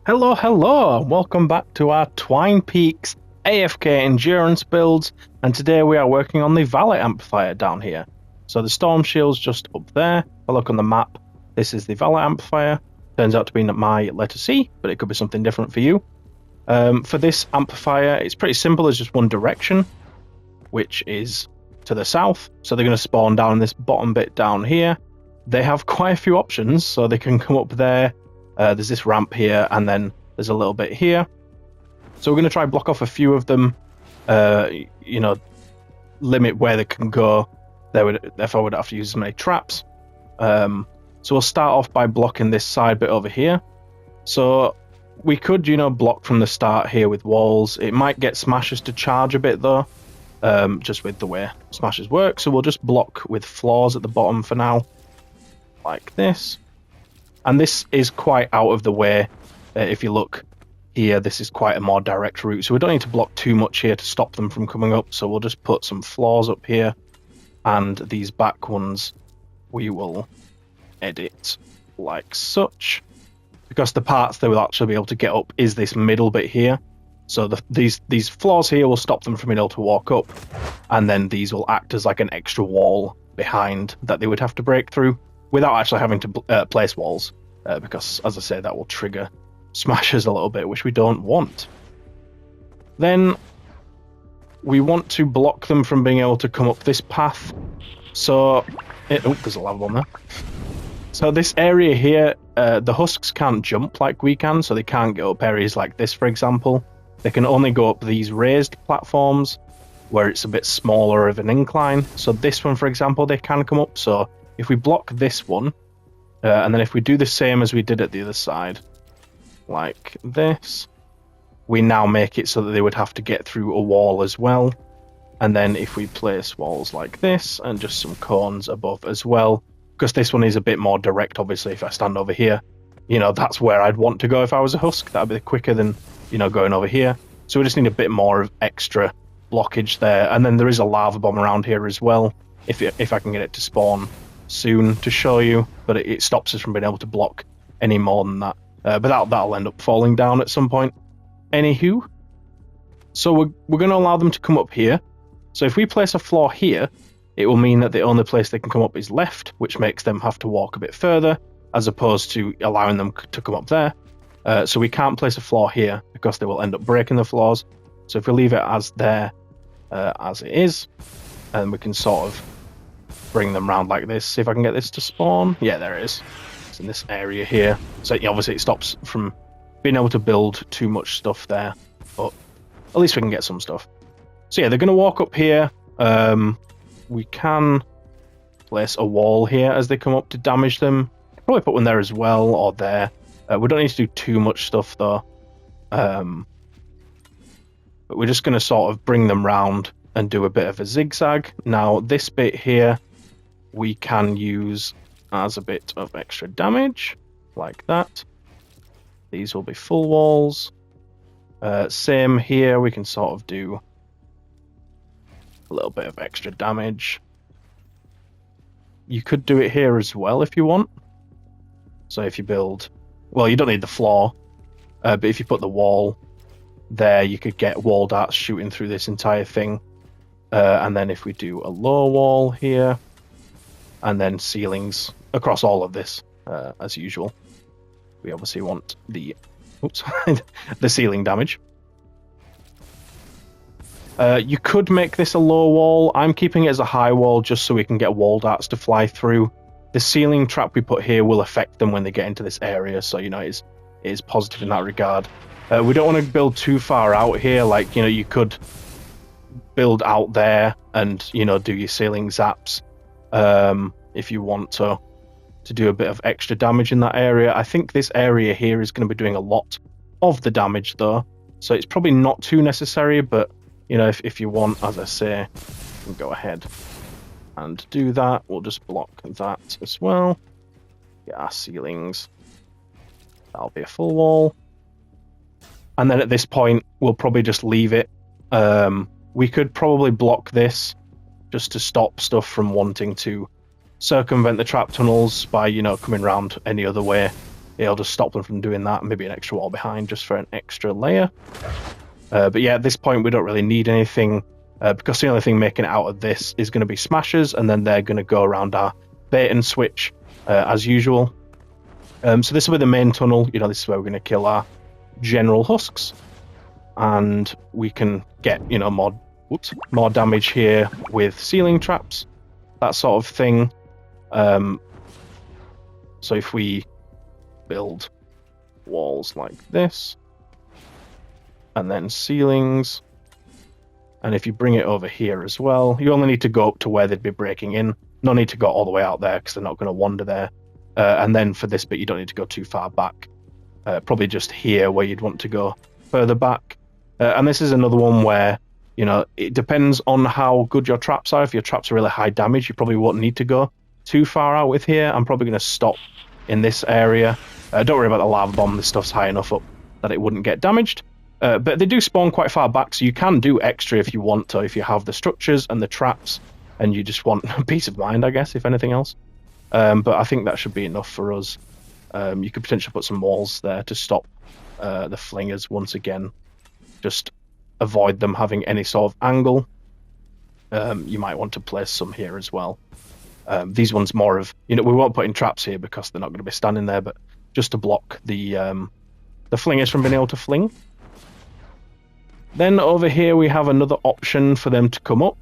Hello, welcome back to our Twine Peaks AFK Endurance builds, and today we are working on the Valley Amplifier down here. So the Storm Shield's just up there. If I look on the map, this is the Valley Amplifier. Turns out to be my letter C, but it could be something different for you. For this amplifier, it's pretty simple, it's just one direction, which is to the south. So they're going to spawn down in this bottom bit down here. They have quite a few options, so they can come up there. There's this ramp here, and then there's a little bit here. So we're going to try block off a few of them, limit where they can go. Therefore, we'd have to use as many traps. So we'll start off by blocking this side bit over here. So we could, block from the start here with walls. It might get smashers to charge a bit, though, just with the way smashers work. So we'll just block with floors at the bottom for now, like this. And this is quite out of the way. If you look here, this is quite a more direct route. So we don't need to block too much here to stop them from coming up. So we'll just put some floors up here. And these back ones, we will edit like such. Because the parts they will actually be able to get up is this middle bit here. So these floors here will stop them from being able to walk up. And then these will act as like an extra wall behind that they would have to break through, without actually having to place walls, because, as I say, that will trigger smashers a little bit, which we don't want. Then we want to block them from being able to come up this path. So, there's a lava bomb there. So this area here, the husks can't jump like we can, so they can't get up areas like this, for example. They can only go up these raised platforms, where it's a bit smaller of an incline. So this one, for example, they can come up, so if we block this one, and then if we do the same as we did at the other side, like this, we now make it so that they would have to get through a wall as well. And then if we place walls like this, and just some cones above as well, because this one is a bit more direct, obviously, if I stand over here, that's where I'd want to go if I was a husk. That'd be quicker than, going over here. So we just need a bit more of extra blockage there. And then there is a lava bomb around here as well, if I can get it to spawn soon to show you, but it stops us from being able to block any more than that. But that'll end up falling down at some point. Anywho, so we're going to allow them to come up here. So if we place a floor here, it will mean that the only place they can come up is left, which makes them have to walk a bit further, as opposed to allowing them to come up there. So we can't place a floor here, because they will end up breaking the floors. So if we leave it as there, as it is, and we can sort of bring them round like this. See if I can get this to spawn. Yeah, there it is. It's in this area here. So obviously it stops from being able to build too much stuff there, but at least we can get some stuff. So yeah, they're going to walk up here. We can place a wall here as they come up to damage them. Probably put one there as well, or there. We don't need to do too much stuff though. But we're just going to sort of bring them round and do a bit of a zigzag. Now this bit here we can use as a bit of extra damage, like that. These will be full walls. Same here, we can sort of do a little bit of extra damage. You could do it here as well if you want. So if you build, well, you don't need the floor, but if you put the wall there, you could get wall darts shooting through this entire thing. And then if we do a low wall here, and then ceilings across all of this, as usual. We obviously want the the ceiling damage. You could make this a low wall. I'm keeping it as a high wall just so we can get wall darts to fly through. The ceiling trap we put here will affect them when they get into this area, so it is positive in that regard. We don't want to build too far out here. Like, you could build out there and do your ceiling zaps. If you want to do a bit of extra damage in that area. I think this area here is going to be doing a lot of the damage though, so it's probably not too necessary, but if you want, as I say, you can go ahead and do that. We'll just block that as well. Get our ceilings. That'll be a full wall. And then at this point, we'll probably just leave it. We could probably block this just to stop stuff from wanting to circumvent the trap tunnels by, coming around any other way. it'll just stop them from doing that. Maybe an extra wall behind just for an extra layer. But yeah, at this point we don't really need anything because the only thing making it out of this is going to be smashers, and then they're going to go around our bait and switch as usual. So this will be the main tunnel. You know, this is where we're going to kill our general husks, and we can get, you know, more damage here with ceiling traps, that sort of thing. So if we build walls like this, and then ceilings, and if you bring it over here as well, you only need to go up to where they'd be breaking in. No need to go all the way out there because they're not going to wander there. And then for this bit, you don't need to go too far back. Probably just here where you'd want to go further back. And this is another one where, you know, it depends on how good your traps are. If your traps are really high damage, you probably won't need to go too far out with here. I'm probably going to stop in this area. Don't worry about the lava bomb. This stuff's high enough up that it wouldn't get damaged. But they do spawn quite far back, so you can do extra if you want to, if you have the structures and the traps, and you just want peace of mind, I guess, if anything else. But I think that should be enough for us. You could potentially put some walls there to stop the flingers once again. Just avoid them having any sort of angle. You might want to place some here as well. These ones more of, you know, we won't put in traps here because they're not going to be standing there, but just to block the flingers from being able to fling. Then over here we have another option for them to come up.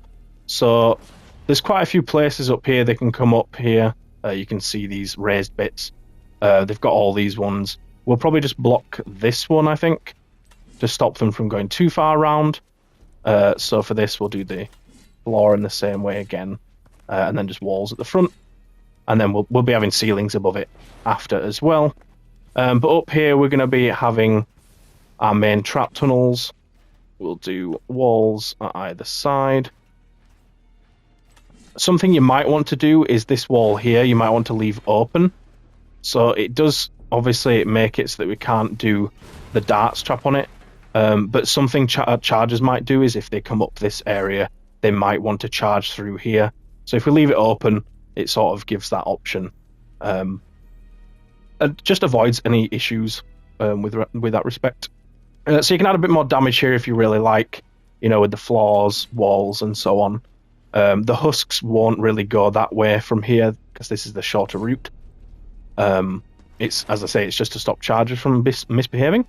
So there's quite a few places up here they can come up here. You can see these raised bits. They've got all these ones. We'll probably just block this one, I think, to stop them from going too far around. So for this, we'll do the floor in the same way again, and then just walls at the front. And then we'll be having ceilings above it after as well. But up here, we're going to be having our main trap tunnels. We'll do walls at either side. Something you might want to do is this wall here, you might want to leave open. So it does obviously make it so that we can't do the darts trap on it. But something chargers might do is if they come up this area, they might want to charge through here. So if we leave it open, it sort of gives that option. And just avoids any issues with that respect. So you can add a bit more damage here if you really like, you know, with the floors, walls, and so on. The husks won't really go that way from here because this is the shorter route. It's, as I say, it's just to stop chargers from misbehaving.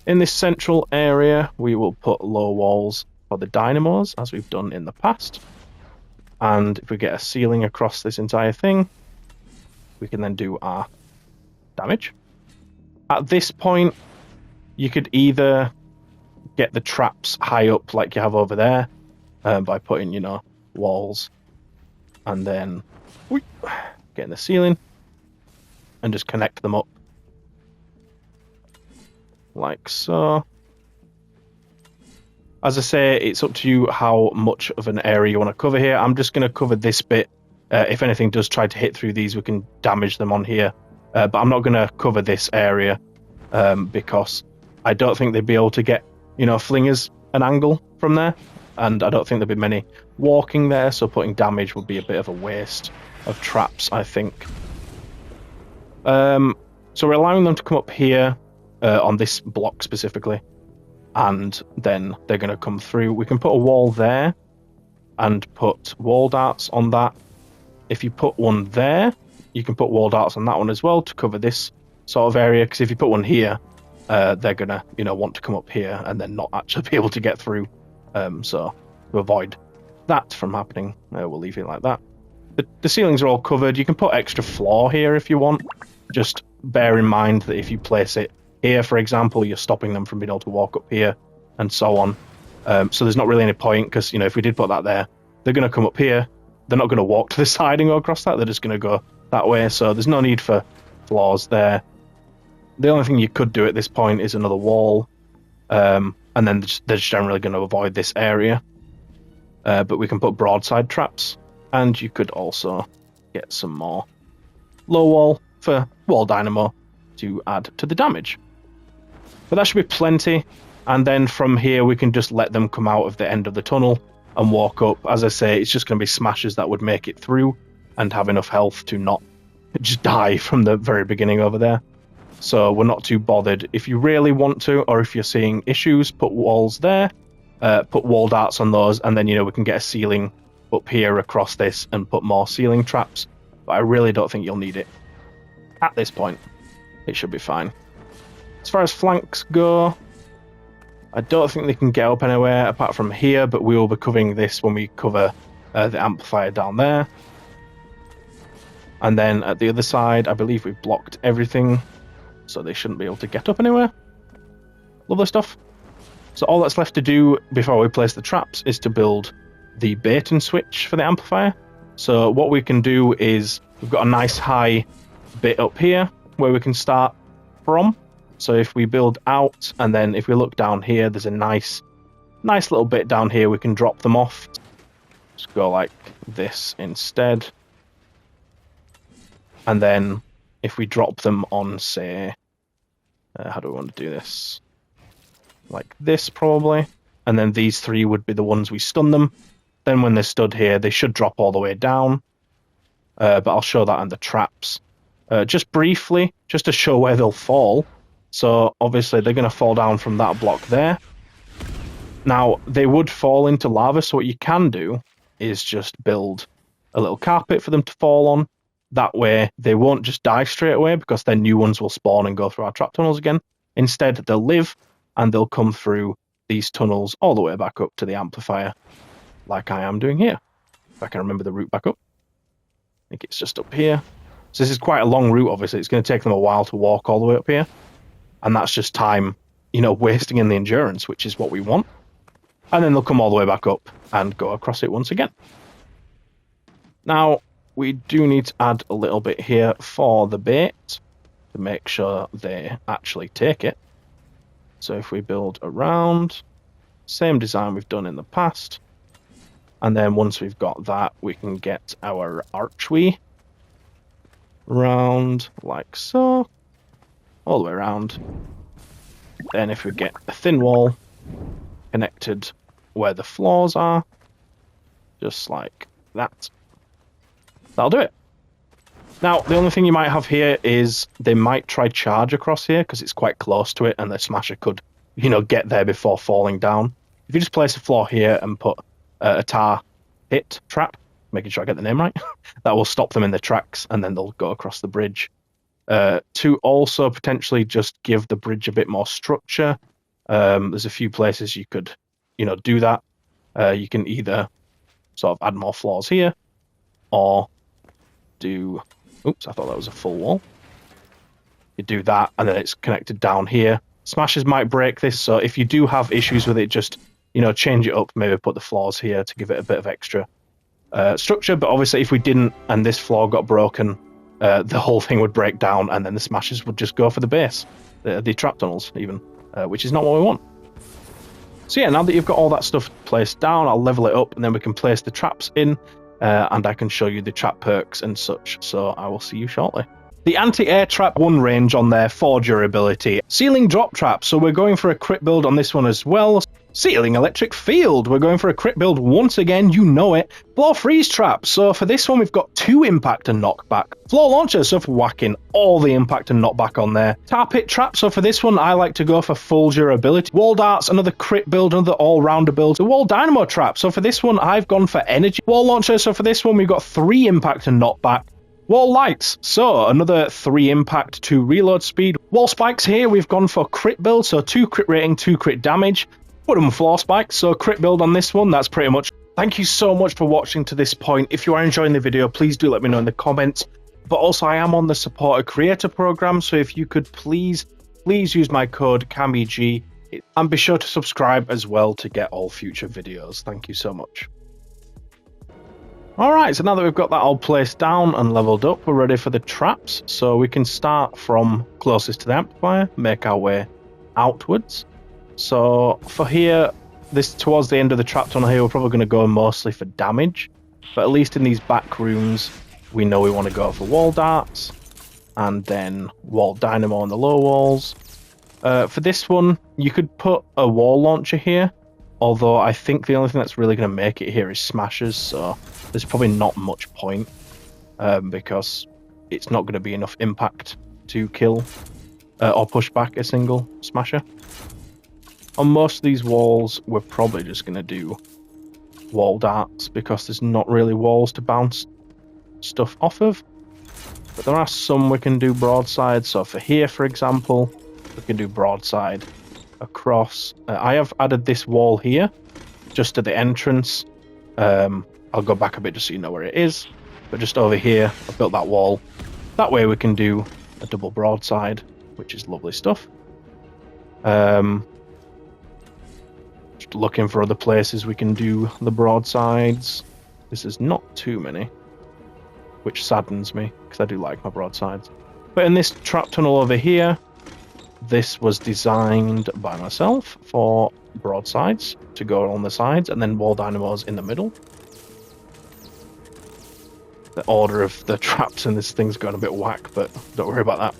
In this central area, we will put low walls for the dynamos, as we've done in the past. And if we get a ceiling across this entire thing, we can then do our damage. At this point, you could either get the traps high up like you have over there, by putting, you know, walls, and then getting the ceiling and just connect them up like so. As I say, it's up to you how much of an area you want to cover here. I'm just going to cover this bit. If anything does try to hit through these, we can damage them on here, but I'm not going to cover this area because I don't think they'd be able to get, you know, flingers an angle from there. And I don't think there'd be many walking there, so putting damage would be a bit of a waste of traps, I think. So we're allowing them to come up here on this block specifically, and then they're going to come through. We can put a wall there and put wall darts on that. If you put one there, you can put wall darts on that one as well to cover this sort of area, because if you put one here, they're going to, you know, want to come up here and then not actually be able to get through. So to avoid that from happening, we'll leave it like that. The ceilings are all covered. You can put extra floor here if you want. Just bear in mind that if you place it here, for example, you're stopping them from being able to walk up here and so on. So there's not really any point, because, you know, if we did put that there, they're going to come up here. They're not going to walk to the side and go across that. They're just going to go that way. So there's no need for floors there. The only thing you could do at this point is another wall. And then they're just generally going to avoid this area. But we can put broadside traps. And you could also get some more low wall for wall dynamo to add to the damage. But that should be plenty. And then from here, we can just let them come out of the end of the tunnel and walk up. As I say, it's just going to be smashers that would make it through and have enough health to not just die from the very beginning over there. so we're not too bothered. If you really want to, or if you're seeing issues, put walls there, put wall darts on those, and then, you know, we can get a ceiling up here across this and put more ceiling traps. But I really don't think you'll need it at this point. It should be fine. As far as flanks go, I don't think they can get up anywhere apart from here, but we will be covering this when we cover the amplifier down there. And then at the other side, I believe we've blocked everything, so they shouldn't be able to get up anywhere. Lovely stuff. So all that's left to do before we place the traps is to build the bait and switch for the amplifier. So what we can do is, we've got a nice high bit up here where we can start from. So if we build out, and then if we look down here, there's a nice little bit down here we can drop them off. Just go like this instead. And then if we drop them on, say, how do we want to do this? Like this probably. And then these three would be the ones we stun them. Then when they're stood here, they should drop all the way down. But I'll show that in the traps. Just briefly, just to show where they'll fall. So obviously they're going to fall down from that block there. Now, they would fall into lava, so what you can do is just build a little carpet for them to fall on. That way, they won't just die straight away, because then new ones will spawn and go through our trap tunnels again. Instead, they'll live, and they'll come through these tunnels all the way back up to the amplifier, like I am doing here. If I can remember the route back up. I think it's just up here. So this is quite a long route, obviously. It's going to take them a while to walk all the way up here. And that's just time, you know, wasting in the endurance, which is what we want. And then they'll come all the way back up and go across it once again. Now, we do need to add a little bit here for the bait to make sure they actually take it. So if we build around, same design we've done in the past. And then once we've got that, we can get our archway round like so, all the way around. Then if we get a thin wall connected where the floors are, just like that, that'll do it. Now, the only thing you might have here is they might try charge across here because it's quite close to it, and the smasher could, you know, get there before falling down. If you just place a floor here and put a tar hit trap, making sure I get the name right, that will stop them in the tracks, and then they'll go across the bridge. To also potentially just give the bridge a bit more structure, there's a few places you could, you know, do that. You can either sort of add more floors here, or do... Oops, I thought that was a full wall. You do that, and then it's connected down here. Smashers might break this, so if you do have issues with it, just, you know, change it up. Maybe put the floors here to give it a bit of extra structure. But obviously, if we didn't, and this floor got broken, the whole thing would break down, and then the smashers would just go for the base, the trap tunnels even, which is not what we want. So yeah, now that you've got all that stuff placed down, I'll level it up, and then we can place the traps in. And I can show you the trap perks and such, so I will see you shortly. The anti-air trap 1 range on there for durability. Ceiling drop trap, so we're going for a crit build on this one as well. Ceiling electric field, we're going for a crit build once again, you know it. Floor freeze trap, so for this one we've got 2 impact and knockback. Floor launcher, so for whacking all the impact and knockback on there. Tar pit trap, so for this one I like to go for full durability. Wall darts, another crit build, another all-rounder build. The wall dynamo trap, so for this one I've gone for energy. Wall launcher, so for this one we've got 3 impact and knockback. Wall lights, so another 3 impact, 2 reload speed. Wall spikes here, we've gone for crit build, so 2 crit rating, 2 crit damage. Wooden floor spikes, so crit build on this one, that's pretty much. Thank you so much for watching to this point. If you are enjoying the video, please do let me know in the comments. But also, I am on the supporter creator program, so if you could please use my code CAMBG, and be sure to subscribe as well to get all future videos. Thank you so much. Alright, so now that we've got that all placed down and leveled up, we're ready for the traps. So we can start from closest to the amplifier, make our way outwards. So for here, this towards the end of the trap tunnel here, we're probably going to go mostly for damage. But at least in these back rooms, we know we want to go for wall darts, and then wall dynamo on the low walls. For this one, you could put a wall launcher here, although I think the only thing that's really going to make it here is smashers, so there's probably not much point, because it's not going to be enough impact to kill or push back a single smasher. On most of these walls, we're probably just going to do wall darts because there's not really walls to bounce stuff off of. But there are some we can do broadside. So for here, for example, we can do broadside across. I have added this wall here just at the entrance. I'll go back a bit just so you know where it is. But just over here, I've built that wall. That way we can do a double broadside, which is lovely stuff. Just looking for other places we can do the broadsides. This is not too many, which saddens me because I do like my broadsides. But in this trap tunnel over here, this was designed by myself for broadsides to go on the sides and then wall dynamos in the middle. The order of the traps in this thing's going a bit whack, but don't worry about that.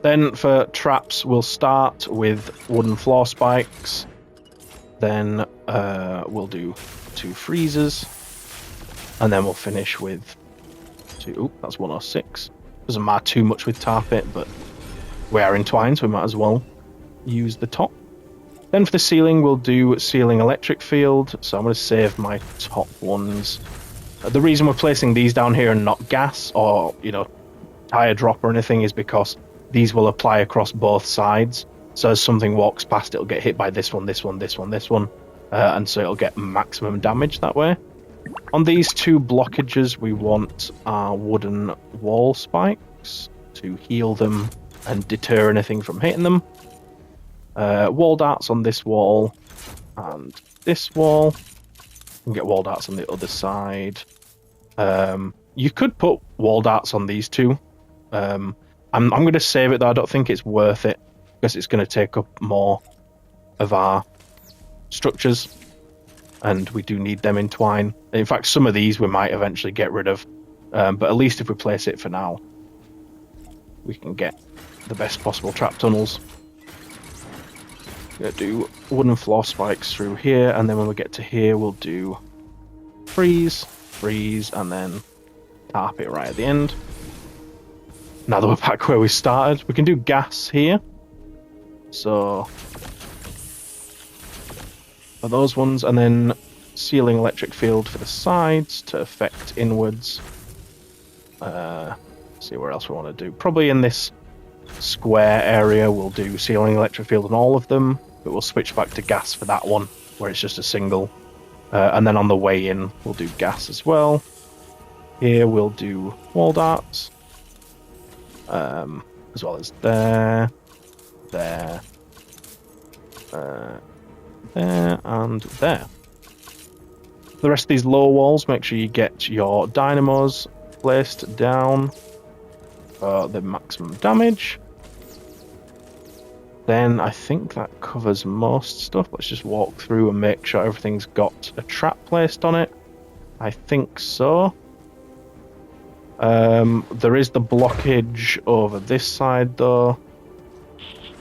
Then for traps, we'll start with wooden floor spikes. Then we'll do 2 freezers. And then we'll finish with 2... Oop, that's 106. Doesn't matter too much with tarpit, but we are in twine, so we might as well use the top. Then for the ceiling, we'll do ceiling electric field. So I'm going to save my top ones. The reason we're placing these down here and not gas or, tire drop or anything is because these will apply across both sides. So as something walks past, it'll get hit by this one, this one, this one, this one. And so it'll get maximum damage that way. On these 2 blockages, we want our wooden wall spikes to heal them and deter anything from hitting them. Wall darts on this wall and this wall. You can get wall darts on the other side. You could put wall darts on these 2. I'm going to save it though. I don't think it's worth it because it's going to take up more of our structures, and we do need them in twine. In fact, some of these we might eventually get rid of, but at least if we place it for now, we can get the best possible trap tunnels. We're going to do wooden floor spikes through here, and then when we get to here, we'll do freeze, and then tarp it right at the end. Now that we're back where we started, we can do gas here. So for those ones, and then ceiling electric field for the sides to affect inwards. See where else we want to do. Probably in this square area, we'll do ceiling electric field on all of them, but we'll switch back to gas for that one, where it's just a single. And then on the way in, we'll do gas as well. Here we'll do wall darts, as well as there, and there. The rest of these lower walls, make sure you get your dynamos placed down for the maximum damage. Then I think that covers most stuff. Let's just walk through and make sure everything's got a trap placed on it. I think so. There is the blockage over this side though.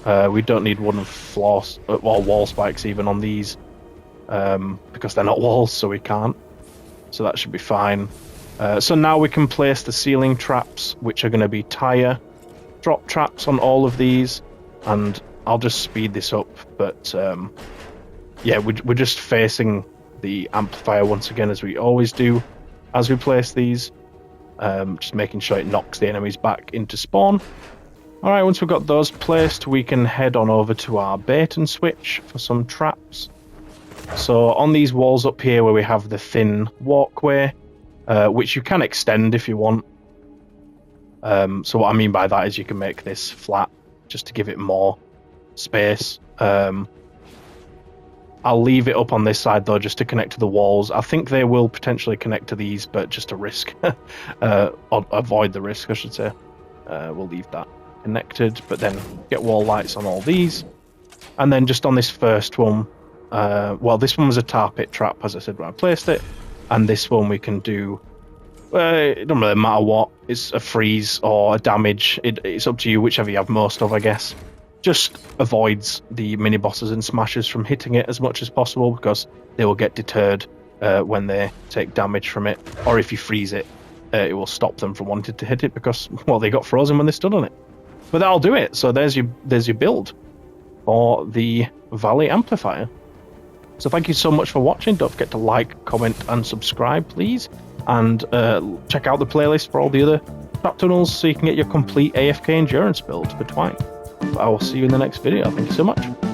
We don't need wooden floors or wall spikes even on these, because they're not walls, so we can't. So that should be fine. So now we can place the ceiling traps, which are going to be tire drop traps on all of these, and I'll just speed this up. But yeah, we're just facing the amplifier once again, as we always do as we place these. Just making sure it knocks the enemies back into spawn. Alright, once we've got those placed, we can head on over to our bait and switch for some traps. So on these walls up here where we have the thin walkway, which you can extend if you want. So what I mean by that is you can make this flat just to give it more space. I'll leave it up on this side though, just to connect to the walls. I think they will potentially connect to these, but just a risk. Avoid the risk, I should say. We'll leave that connected, but then get wall lights on all these. And then just on this first one, well, this one was a tar pit trap, as I said when I placed it. And this one we can do, it doesn't really matter what. It's a freeze or a damage. It's up to you, whichever you have most of, I guess. Just avoids the mini bosses and smashers from hitting it as much as possible, because they will get deterred when they take damage from it. Or if you freeze it, it will stop them from wanting to hit it because, well, they got frozen when they stood on it. But that'll do it. So there's your build for the Valley Amplifier. So thank you so much for watching. Don't forget to like, comment, and subscribe, please. And check out the playlist for all the other trap tunnels so you can get your complete AFK endurance build for Twine. But I will see you in the next video. Thank you so much.